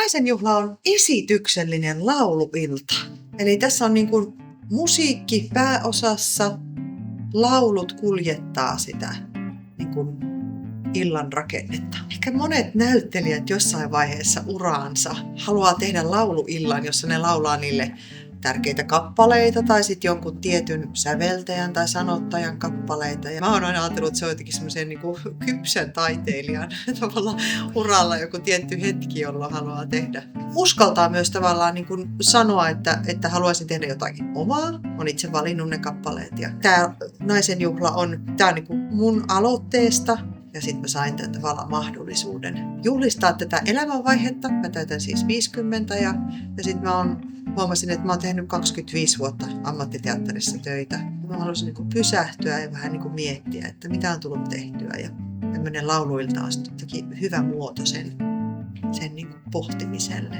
naisen juhla on esityksellinen lauluilta. Eli tässä on niin kuin musiikki pääosassa, laulut kuljettaa sitä niin kuin illan rakennetta. Ehkä monet näyttelijät jossain vaiheessa uraansa haluaa tehdä lauluillan, jossa ne laulaa niille tärkeitä kappaleita tai sitten jonkun tietyn säveltäjän tai sanottajan kappaleita. Ja mä oon aina ajatellut, että se on jotenkin semmoisen niin kuin kypsän taiteilijan tavallaan uralla joku tietty hetki, jolloin haluaa tehdä. Uskaltaa myös tavallaan niin kuin sanoa, että haluaisin tehdä jotakin omaa. On itse valinnut ne kappaleet. Ja tää naisen juhla on niin kuin mun aloitteesta. Ja sitten mä sain tämän tavallaan mahdollisuuden juhlistaa tätä elämänvaihetta. Mä täytän siis 50 ja sitten huomasin, että mä oon tehnyt 25 vuotta ammattiteatterissa töitä. Mä halusin niin kuin pysähtyä ja vähän niin kuin miettiä, että mitä on tullut tehtyä. Ja tämmöinen lauluilta on sitten hyvä muoto sen niin kuin pohtimiselle.